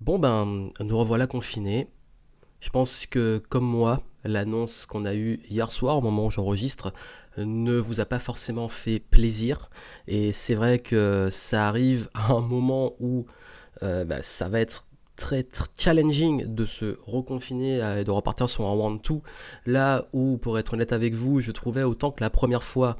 Bon ben, nous revoilà confinés. Je pense que, comme moi, l'annonce qu'on a eue hier soir, au moment où j'enregistre, ne vous a pas forcément fait plaisir. Et c'est vrai que ça arrive à un moment où ça va être très challenging de se reconfiner et de repartir sur un one-two. Là où, pour être honnête avec vous, je trouvais autant que la première fois,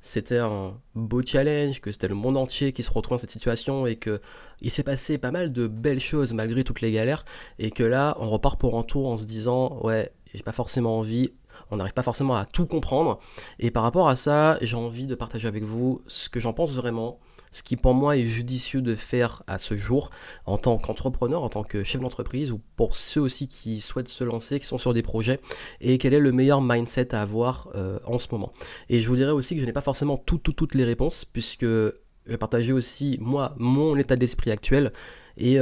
c'était un beau challenge, que c'était le monde entier qui se retrouve dans cette situation et que il s'est passé pas mal de belles choses malgré toutes les galères et que là on repart pour un tour en se disant ouais j'ai pas forcément envie, on n'arrive pas forcément à tout comprendre et par rapport à ça j'ai envie de partager avec vous ce que j'en pense vraiment, ce qui pour moi est judicieux de faire à ce jour en tant qu'entrepreneur, en tant que chef d'entreprise ou pour ceux aussi qui souhaitent se lancer, qui sont sur des projets et quel est le meilleur mindset à avoir en ce moment. Et je vous dirais aussi que je n'ai pas forcément toutes les réponses, puisque je vais partager aussi, moi, mon état d'esprit actuel et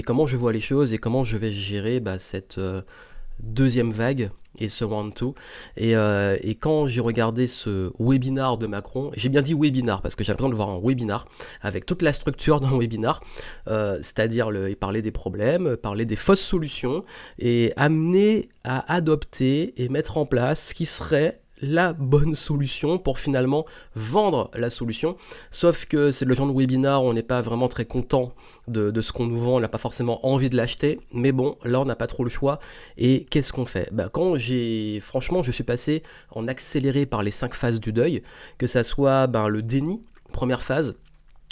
comment je vois les choses et comment je vais gérer cette deuxième vague et ce one-two. Et quand j'ai regardé ce webinar de Macron, j'ai bien dit webinar parce que j'ai l'impression de voir un webinar avec toute la structure d'un webinar, c'est-à-dire il parlait des problèmes, parler des fausses solutions et amener à adopter et mettre en place ce qui serait la bonne solution pour finalement vendre la solution. Sauf que c'est le genre de webinar où on n'est pas vraiment très content de ce qu'on nous vend, on n'a pas forcément envie de l'acheter, mais bon, là on n'a pas trop le choix. Et qu'est-ce qu'on fait? Franchement, je suis passé en accéléré par les 5 phases du deuil, que ça soit le déni, première phase,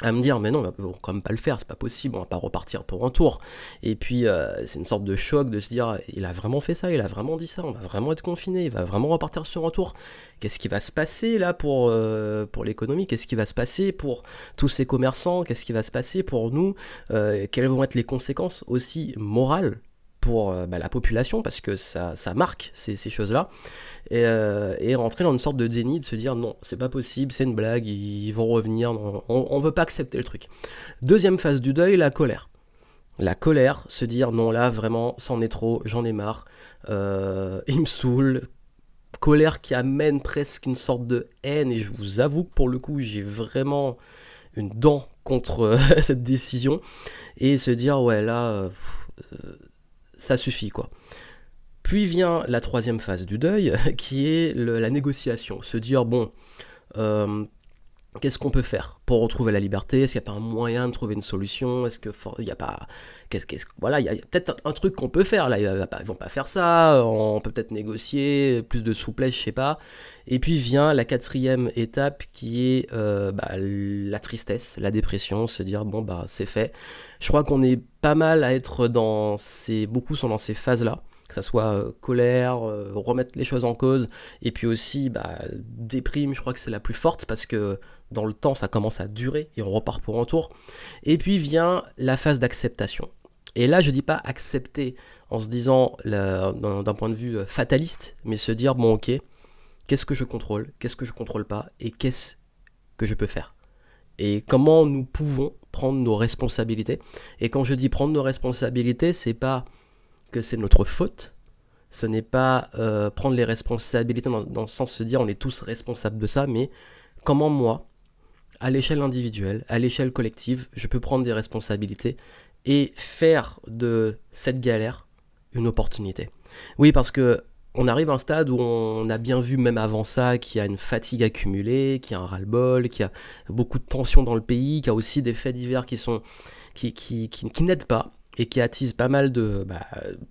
à me dire mais non, on va quand même pas le faire, c'est pas possible, on va pas repartir pour un tour. Et puis c'est une sorte de choc de se dire il a vraiment fait ça, il a vraiment dit ça, on va vraiment être confiné, il va vraiment repartir sur un tour. Qu'est-ce qui va se passer là pour l'économie? Qu'est-ce qui va se passer pour tous ces commerçants? Qu'est-ce qui va se passer pour nous? Quelles vont être les conséquences aussi morales pour la population, parce que ça marque ces choses-là, et rentrer dans une sorte de déni, de se dire non, c'est pas possible, c'est une blague, ils vont revenir, non, on veut pas accepter le truc. Deuxième phase du deuil, la colère. La colère, se dire non là vraiment, c'en est trop, j'en ai marre, il me saoule. Colère qui amène presque une sorte de haine, et je vous avoue que pour le coup j'ai vraiment une dent contre cette décision, et se dire ouais là, ça suffit quoi. Puis vient la troisième phase du deuil, qui est la négociation. Se dire, bon, euh, qu'est-ce qu'on peut faire pour retrouver la liberté? Est-ce qu'il n'y a pas un moyen de trouver une solution? Est-ce qu'il n'y a pas... voilà, il y a peut-être un truc qu'on peut faire, là, ils ne vont pas faire ça, on peut peut-être négocier, plus de souplesse, je sais pas. Et puis vient la quatrième étape qui est la tristesse, la dépression, se dire, bon, c'est fait. Je crois qu'on est pas mal à être beaucoup sont dans ces phases-là, que ça soit colère, remettre les choses en cause, et puis aussi déprime, je crois que c'est la plus forte parce que dans le temps ça commence à durer et on repart pour un tour. Et puis vient la phase d'acceptation. Et là je dis pas accepter en se disant d'un point de vue fataliste, mais se dire bon ok, qu'est-ce que je contrôle, qu'est-ce que je contrôle pas, et qu'est-ce que je peux faire. Et comment nous pouvons prendre nos responsabilités. Et quand je dis prendre nos responsabilités, c'est pas que c'est notre faute, ce n'est pas prendre les responsabilités dans le sens de se dire on est tous responsables de ça, mais comment moi, à l'échelle individuelle, à l'échelle collective, je peux prendre des responsabilités et faire de cette galère une opportunité. Oui, parce que on arrive à un stade où on a bien vu, même avant ça, qu'il y a une fatigue accumulée, qu'il y a un ras-le-bol, qu'il y a beaucoup de tensions dans le pays, qu'il y a aussi des faits divers qui n'aident pas et qui attisent pas mal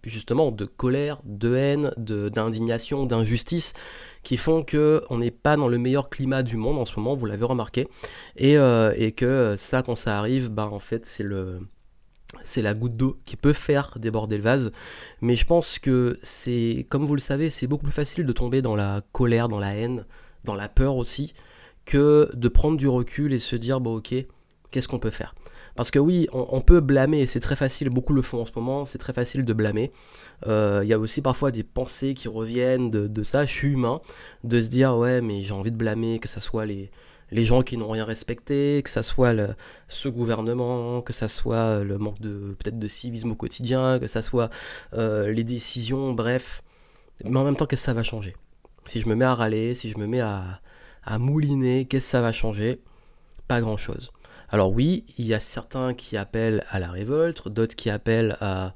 justement de colère, de haine, d'indignation, d'injustice, qui font que on n'est pas dans le meilleur climat du monde en ce moment, vous l'avez remarqué, et que ça, quand ça arrive, en fait, c'est la goutte d'eau qui peut faire déborder le vase. Mais je pense que c'est, comme vous le savez, c'est beaucoup plus facile de tomber dans la colère, dans la haine, dans la peur aussi, que de prendre du recul et se dire, bon ok, qu'est-ce qu'on peut faire? Parce que oui, on peut blâmer, et c'est très facile, beaucoup le font en ce moment, c'est très facile de blâmer. Il y a aussi parfois des pensées qui reviennent de ça, je suis humain, de se dire ouais mais j'ai envie de blâmer, que ça soit les gens qui n'ont rien respecté, que ça soit ce gouvernement, que ça soit le manque peut-être de civisme au quotidien, que ça soit les décisions, bref. Mais en même temps, qu'est-ce que ça va changer? Si je me mets à râler, si je me mets à mouliner, qu'est-ce que ça va changer? Pas grand-chose. Alors oui, il y a certains qui appellent à la révolte, d'autres qui appellent à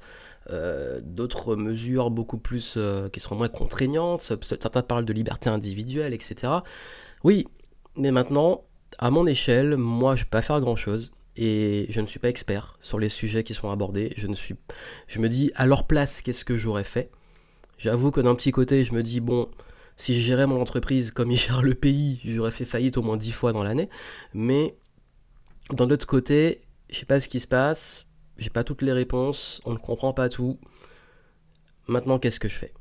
d'autres mesures beaucoup plus qui seront moins contraignantes, certains parlent de liberté individuelle, etc. Oui, mais maintenant, à mon échelle, moi je ne peux pas faire grand-chose. Et je ne suis pas expert sur les sujets qui sont abordés. Je me dis, à leur place, qu'est-ce que j'aurais fait? J'avoue que d'un petit côté, je me dis, bon, si je gérais mon entreprise comme il gère le pays, j'aurais fait faillite au moins 10 fois dans l'année. Mais d'un autre côté, je sais pas ce qui se passe, j'ai pas toutes les réponses, on ne comprend pas tout. Maintenant, qu'est-ce que je fais?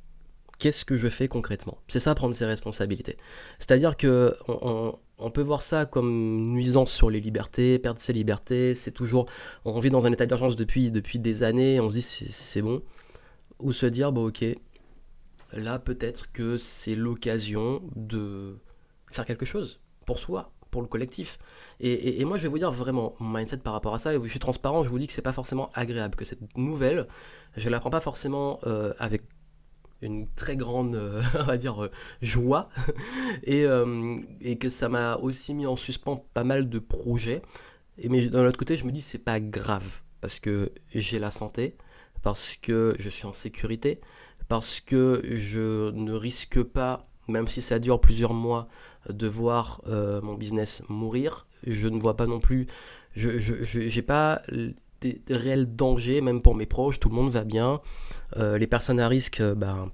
Qu'est-ce que je fais concrètement? C'est ça, prendre ses responsabilités. C'est-à-dire que on peut voir ça comme une nuisance sur les libertés, perdre ses libertés, c'est toujours... On vit dans un état d'urgence depuis des années, on se dit c'est bon. Ou se dire, bon ok, là peut-être que c'est l'occasion de faire quelque chose pour soi, pour le collectif. Et moi je vais vous dire vraiment mon mindset par rapport à ça, et je suis transparent, je vous dis que c'est pas forcément agréable, que cette nouvelle, je la prends pas forcément avec une très grande, on va dire, joie, et que ça m'a aussi mis en suspens pas mal de projets. Mais d'un autre côté, je me dis c'est pas grave, parce que j'ai la santé, parce que je suis en sécurité, parce que je ne risque pas, même si ça dure plusieurs mois, de voir mon business mourir. Je ne vois pas non plus, j'ai pas des réels dangers, même pour mes proches, tout le monde va bien. Les personnes à risque, ben,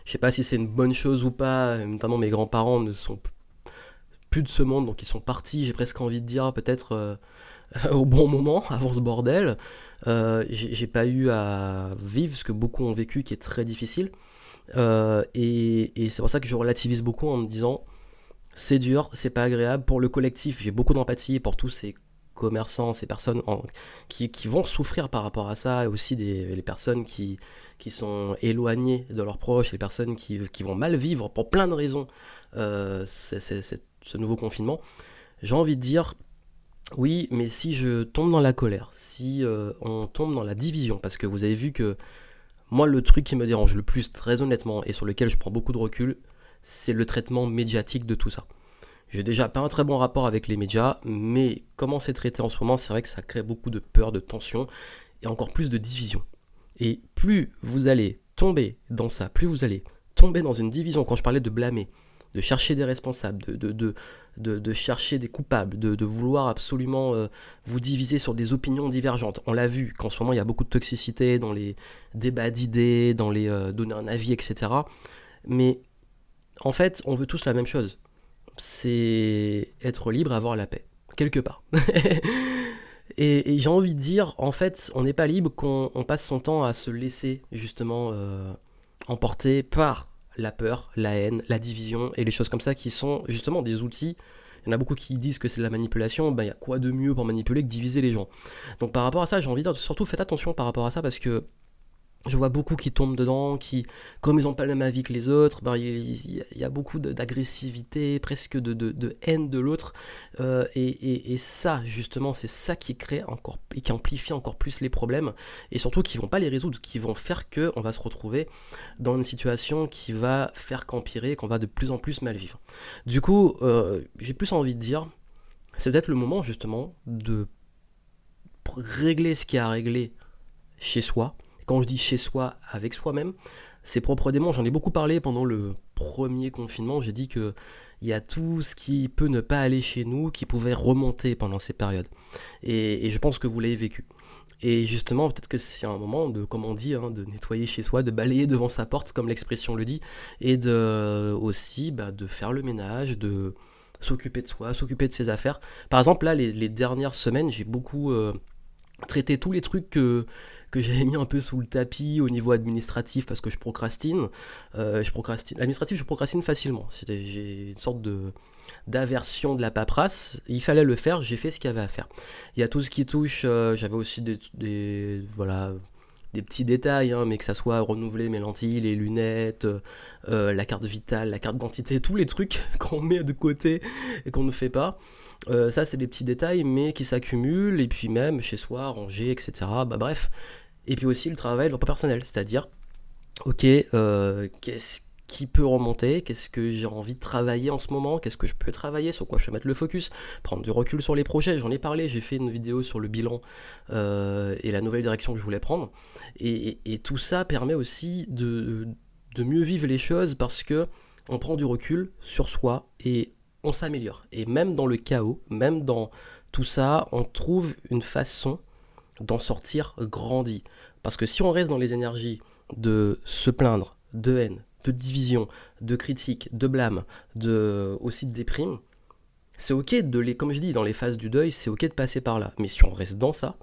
je sais pas si c'est une bonne chose ou pas, notamment mes grands-parents ne sont plus de ce monde, donc ils sont partis, j'ai presque envie de dire, peut-être au bon moment, avant ce bordel. J'ai pas eu à vivre ce que beaucoup ont vécu, qui est très difficile. Et c'est pour ça que je relativise beaucoup en me disant, c'est dur, c'est pas agréable. Pour le collectif, j'ai beaucoup d'empathie pour tous ces commerçants, ces personnes qui vont souffrir par rapport à ça, et aussi les personnes qui sont éloignées de leurs proches, les personnes qui vont mal vivre pour plein de raisons ce nouveau confinement. J'ai envie de dire, oui, mais si je tombe dans la colère, si on tombe dans la division, parce que vous avez vu que moi, le truc qui me dérange le plus, très honnêtement, et sur lequel je prends beaucoup de recul, c'est le traitement médiatique de tout ça. J'ai déjà pas un très bon rapport avec les médias, mais comment c'est traité en ce moment, c'est vrai que ça crée beaucoup de peur, de tension, et encore plus de division. Et plus vous allez tomber dans ça, plus vous allez tomber dans une division, quand je parlais de blâmer, de chercher des responsables, de chercher des coupables, de vouloir absolument vous diviser sur des opinions divergentes. On l'a vu qu'en ce moment il y a beaucoup de toxicité dans les débats d'idées, dans les donner un avis, etc. Mais en fait, on veut tous la même chose. C'est être libre et avoir la paix, quelque part. Et j'ai envie de dire, en fait, on n'est pas libre quand on passe son temps à se laisser justement emporter par la peur, la haine, la division et les choses comme ça qui sont justement des outils. Il y en a beaucoup qui disent que c'est de la manipulation, ben il y a quoi de mieux pour manipuler que diviser les gens. Donc par rapport à ça, j'ai envie de dire, surtout faites attention par rapport à ça, parce que je vois beaucoup qui tombent dedans, qui, comme ils n'ont pas le même avis que les autres, ben, il y a beaucoup d'agressivité, presque de haine de l'autre. Et ça, justement, c'est ça qui crée encore, et qui amplifie encore plus les problèmes. Et surtout, qui ne vont pas les résoudre, qui vont faire qu'on va se retrouver dans une situation qui va faire qu'empirer, qu'on va de plus en plus mal vivre. Du coup, j'ai plus envie de dire, c'est peut-être le moment, justement, de régler ce qu'il y a à régler chez soi. Quand je dis chez soi, avec soi-même, ses propres démons, j'en ai beaucoup parlé pendant le premier confinement, j'ai dit que il y a tout ce qui peut ne pas aller chez nous, qui pouvait remonter pendant ces périodes. Et je pense que vous l'avez vécu. Et justement, peut-être que c'est un moment de, comme on dit, hein, de nettoyer chez soi, de balayer devant sa porte, comme l'expression le dit, et de aussi de faire le ménage, de s'occuper de soi, s'occuper de ses affaires. Par exemple, là, les dernières semaines, j'ai beaucoup traité tous les trucs que j'avais mis un peu sous le tapis au niveau administratif, parce que je procrastine. L'administratif, je procrastine facilement. J'ai une sorte d'aversion de la paperasse. Il fallait le faire, j'ai fait ce qu'il y avait à faire. Il y a tout ce qui touche, j'avais aussi voilà, des petits détails, hein, mais que ça soit renouveler mes lentilles, les lunettes, la carte vitale, la carte d'identité, tous les trucs qu'on met de côté et qu'on ne fait pas. Ça, c'est des petits détails, mais qui s'accumulent, et puis même chez soi, ranger, etc. Bref. Et puis aussi le travail, le repos personnel, c'est-à-dire, ok, qui peut remonter, qu'est-ce que j'ai envie de travailler en ce moment, qu'est-ce que je peux travailler, sur quoi je peux mettre le focus, prendre du recul sur les projets, j'en ai parlé, j'ai fait une vidéo sur le bilan et la nouvelle direction que je voulais prendre, et tout ça permet aussi de mieux vivre les choses parce que on prend du recul sur soi et on s'améliore. Et même dans le chaos, même dans tout ça, on trouve une façon d'en sortir grandi. Parce que si on reste dans les énergies de se plaindre, de haine, de division, de critique, de blâme, aussi de déprime, c'est ok comme je dis, dans les phases du deuil, c'est ok de passer par là. Mais si on reste dans ça,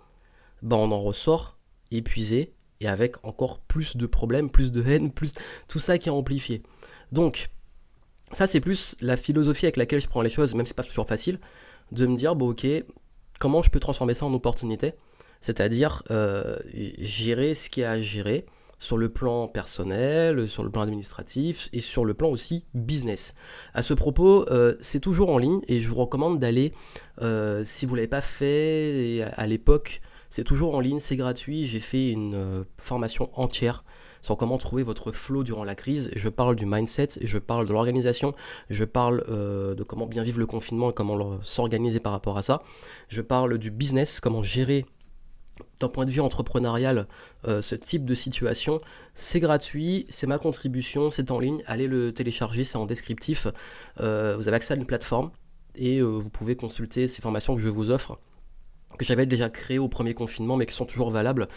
ben on en ressort épuisé et avec encore plus de problèmes, plus de haine, plus tout ça qui est amplifié. Donc, ça c'est plus la philosophie avec laquelle je prends les choses, même si c'est pas toujours facile, de me dire, bon ok, comment je peux transformer ça en opportunité, c'est-à-dire gérer ce qu'il y a à gérer sur le plan personnel, sur le plan administratif et sur le plan aussi business. À ce propos, c'est toujours en ligne et je vous recommande d'aller, si vous ne l'avez pas fait à l'époque, c'est toujours en ligne, c'est gratuit, j'ai fait une formation entière sur comment trouver votre flow durant la crise. Je parle du mindset, je parle de l'organisation, je parle de comment bien vivre le confinement et comment s'organiser par rapport à ça. Je parle du business, comment gérer d'un point de vue entrepreneurial ce type de situation. C'est gratuit, c'est ma contribution, c'est en ligne, allez le télécharger, c'est en descriptif. Vous avez accès à une plateforme et vous pouvez consulter ces formations que je vous offre, que j'avais déjà créées au premier confinement mais qui sont toujours valables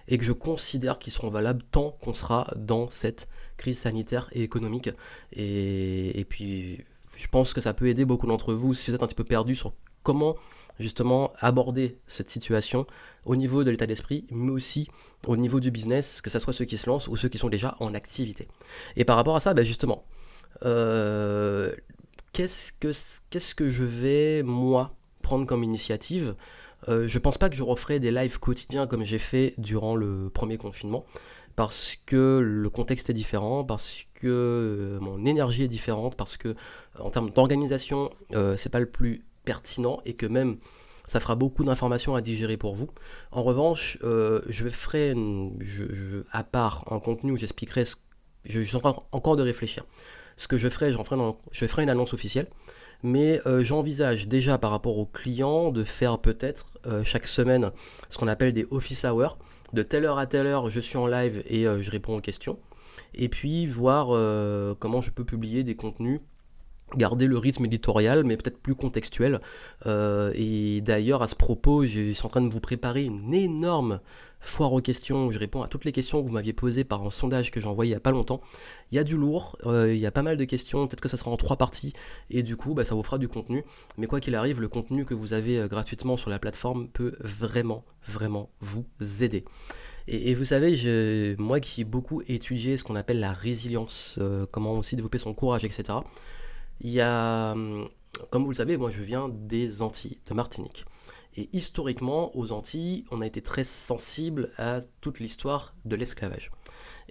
et que je considère qu'ils seront valables tant qu'on sera dans cette crise sanitaire et économique. Et puis je pense que ça peut aider beaucoup d'entre vous si vous êtes un petit peu perdu sur comment justement aborder cette situation au niveau de l'état d'esprit, mais aussi au niveau du business, que ce soit ceux qui se lancent ou ceux qui sont déjà en activité. Et par rapport à ça, justement, qu'est-ce que je vais, moi, prendre comme initiative? Je pense pas que je referai des lives quotidiens comme j'ai fait durant le premier confinement, parce que le contexte est différent, parce que mon énergie est différente, parce que en termes d'organisation, c'est pas le plus pertinent et que même ça fera beaucoup d'informations à digérer pour vous. En revanche, je ferai à part un contenu où j'expliquerai je suis en train encore de réfléchir. Ce que je ferai, je ferai une annonce officielle, mais j'envisage déjà par rapport aux clients de faire peut-être chaque semaine ce qu'on appelle des office hours. De telle heure à telle heure, je suis en live et je réponds aux questions. Et puis voir comment je peux publier des contenus, garder le rythme éditorial, mais peut-être plus contextuel. Et d'ailleurs, à ce propos, je suis en train de vous préparer une énorme foire aux questions où je réponds à toutes les questions que vous m'aviez posées par un sondage que j'ai envoyé il n'y a pas longtemps. Il y a du lourd, il y a pas mal de questions, peut-être que ça sera en 3 parties, et du coup, ça vous fera du contenu. Mais quoi qu'il arrive, le contenu que vous avez gratuitement sur la plateforme peut vraiment, vraiment vous aider. Et vous savez, moi qui ai beaucoup étudié ce qu'on appelle la résilience, comment aussi développer son courage, etc., il y a, comme vous le savez, moi je viens des Antilles, de Martinique. Et historiquement, aux Antilles, on a été très sensible à toute l'histoire de l'esclavage.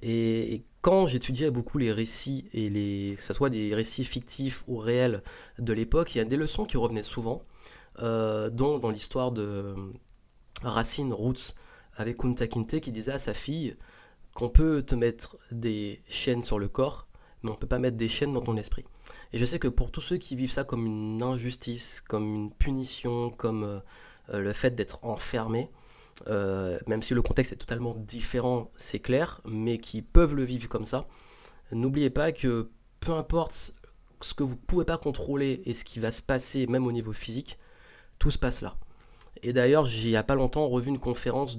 Et quand j'étudiais beaucoup les récits, que ce soit des récits fictifs ou réels de l'époque, il y a des leçons qui revenaient souvent, dont dans l'histoire de Racine Roots avec Kunta Kinte qui disait à sa fille qu'on peut te mettre des chaînes sur le corps, mais on ne peut pas mettre des chaînes dans ton esprit. Et je sais que pour tous ceux qui vivent ça comme une injustice, comme une punition, comme le fait d'être enfermé, même si le contexte est totalement différent, c'est clair, mais qui peuvent le vivre comme ça, n'oubliez pas que peu importe ce que vous ne pouvez pas contrôler et ce qui va se passer, même au niveau physique, tout se passe là. Et d'ailleurs, j'ai il n'y a pas longtemps revu une conférence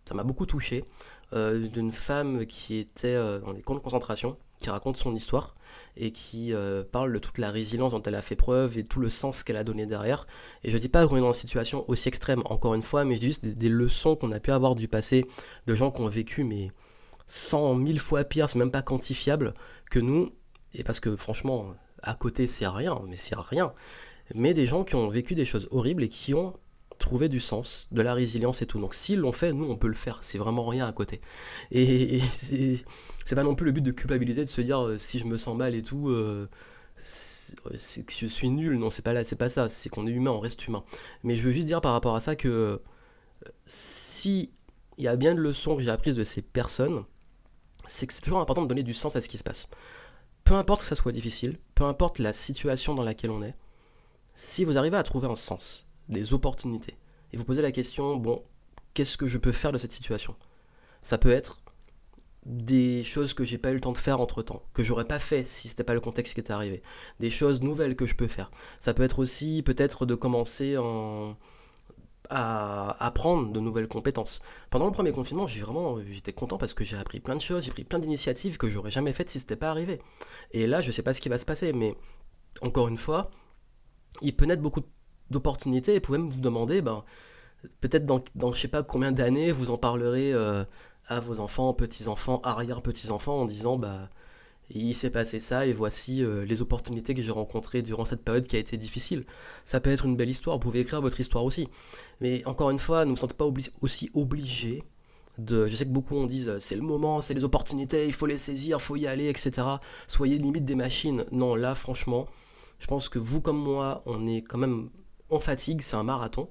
ça m'a beaucoup touché, d'une femme qui était dans des camps de concentration, qui raconte son histoire et qui parle de toute la résilience dont elle a fait preuve et tout le sens qu'elle a donné derrière. Et je dis pas qu'on est dans une situation aussi extrême, encore une fois, mais je dis juste des leçons qu'on a pu avoir du passé, de gens qui ont vécu, mais 100 000 fois pire, c'est même pas quantifiable que nous. Et parce que franchement, à côté, c'est rien, mais c'est rien. Mais des gens qui ont vécu des choses horribles et qui ont trouvé du sens, de la résilience et tout. Donc s'ils l'ont fait, nous on peut le faire, c'est vraiment rien à côté. Et c'est pas non plus le but de culpabiliser, de se dire si je me sens mal et tout, c'est que je suis nul. Non, c'est pas là, c'est pas ça, c'est qu'on est humain, on reste humain. Mais je veux juste dire par rapport à ça que si il y a bien de leçons que j'ai apprises de ces personnes, c'est que c'est toujours important de donner du sens à ce qui se passe. Peu importe que ça soit difficile, peu importe la situation dans laquelle on est, si vous arrivez à trouver un sens, des opportunités, et vous posez la question, bon, qu'est-ce que je peux faire de cette situation? Ça peut être des choses que j'ai pas eu le temps de faire entre temps, que j'aurais pas fait si c'était pas le contexte qui était arrivé, des choses nouvelles que je peux faire. Ça peut être aussi peut-être de commencer à apprendre de nouvelles compétences. Pendant le premier confinement, j'étais content parce que j'ai appris plein de choses, j'ai pris plein d'initiatives que j'aurais jamais faites si c'était pas arrivé. Et là, je sais pas ce qui va se passer, mais encore une fois, il peut naître beaucoup d'opportunités et vous pouvez même vous demander, ben, peut-être dans je sais pas combien d'années, vous en parlerez à vos enfants, petits-enfants, arrière-petits-enfants en disant, bah, il s'est passé ça et voici les opportunités que j'ai rencontrées durant cette période qui a été difficile. Ça peut être une belle histoire, vous pouvez écrire votre histoire aussi. Mais encore une fois, ne vous sentez pas aussi obligé de... Je sais que beaucoup on disent c'est le moment, c'est les opportunités, il faut les saisir, il faut y aller, etc. Soyez limite des machines. Non, là franchement, je pense que vous comme moi, on est quand même en fatigue, c'est un marathon.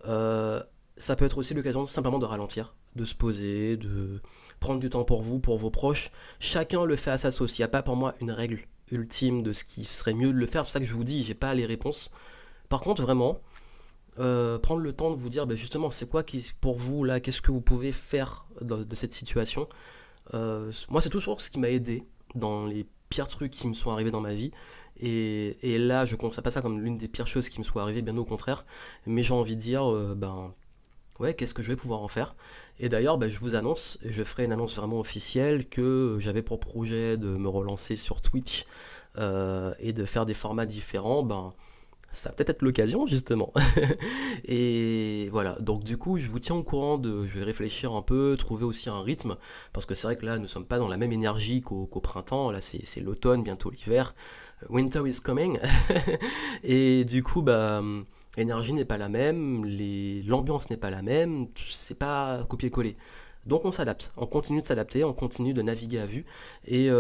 Euh, Ça peut être aussi l'occasion simplement de ralentir, de se poser, de prendre du temps pour vous, pour vos proches. Chacun le fait à sa sauce. Il n'y a pas pour moi une règle ultime de ce qui serait mieux de le faire. C'est pour ça que je vous dis, j'ai pas les réponses. Par contre, vraiment, prendre le temps de vous dire, ben justement, c'est quoi qui, pour vous là, qu'est-ce que vous pouvez faire de cette situation. Moi, c'est toujours ce qui m'a aidé dans les pires trucs qui me sont arrivés dans ma vie. Et là, je ne considère pas ça comme l'une des pires choses qui me soient arrivées, bien au contraire. Mais j'ai envie de dire, ben, ouais, qu'est-ce que je vais pouvoir en faire? Et d'ailleurs, ben, je vous annonce, je ferai une annonce vraiment officielle que j'avais pour projet de me relancer sur Twitch et de faire des formats différents. Ben, ça va peut-être être l'occasion justement. Et voilà, donc du coup je vous tiens au courant je vais réfléchir un peu, trouver aussi un rythme, parce que c'est vrai que là nous ne sommes pas dans la même énergie qu'au printemps, là c'est l'automne, bientôt l'hiver, winter is coming. Et du coup bah l'énergie n'est pas la même, l'ambiance n'est pas la même, c'est pas copier-coller. Donc on s'adapte, on continue de s'adapter, on continue de naviguer à vue et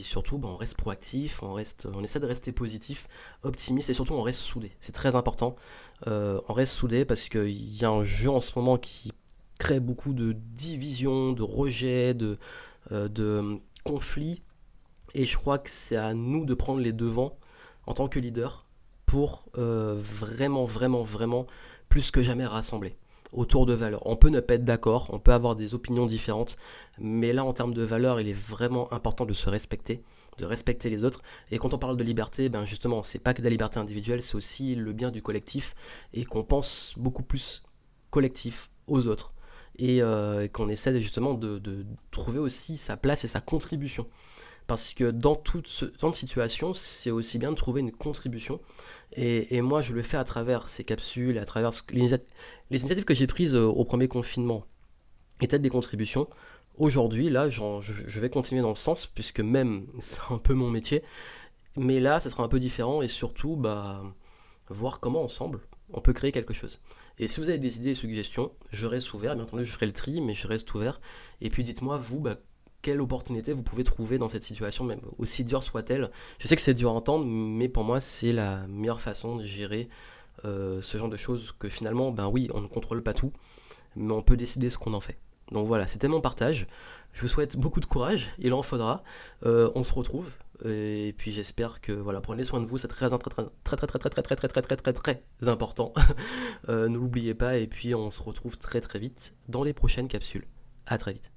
surtout bah, on reste proactif, on essaie de rester positif, optimiste et surtout on reste soudé. C'est très important. On reste soudé parce qu'il y a un jeu en ce moment qui crée beaucoup de divisions, de rejets, de conflits et je crois que c'est à nous de prendre les devants en tant que leader pour vraiment, vraiment, vraiment plus que jamais rassembler autour de valeurs. On peut ne pas être d'accord, on peut avoir des opinions différentes, mais là en termes de valeurs, il est vraiment important de se respecter, de respecter les autres. Et quand on parle de liberté, ben justement, c'est pas que de la liberté individuelle, c'est aussi le bien du collectif et qu'on pense beaucoup plus collectif aux autres et qu'on essaie justement de trouver aussi sa place et sa contribution. Parce que dans toute ce genre de situation, c'est aussi bien de trouver une contribution. Et moi, je le fais à travers ces capsules, à travers les initiatives que j'ai prises au premier confinement étaient des contributions. Aujourd'hui, là, je vais continuer dans ce sens, puisque même c'est un peu mon métier. Mais là, ça sera un peu différent et surtout, bah, voir comment ensemble on peut créer quelque chose. Et si vous avez des idées et suggestions, je reste ouvert. Bien entendu, je ferai le tri, mais je reste ouvert. Et puis dites-moi, vous, bah, quelle opportunité vous pouvez trouver dans cette situation, même aussi dure soit-elle. Je sais que c'est dur à entendre, mais pour moi, c'est la meilleure façon de gérer ce genre de choses que finalement, ben oui, on ne contrôle pas tout, mais on peut décider ce qu'on en fait. Donc voilà, c'était mon partage. Je vous souhaite beaucoup de courage, il en faudra. On se retrouve et puis j'espère que voilà, prenez soin de vous, c'est très important. Ne l'oubliez pas et puis on se retrouve très très vite dans les prochaines capsules. À très vite.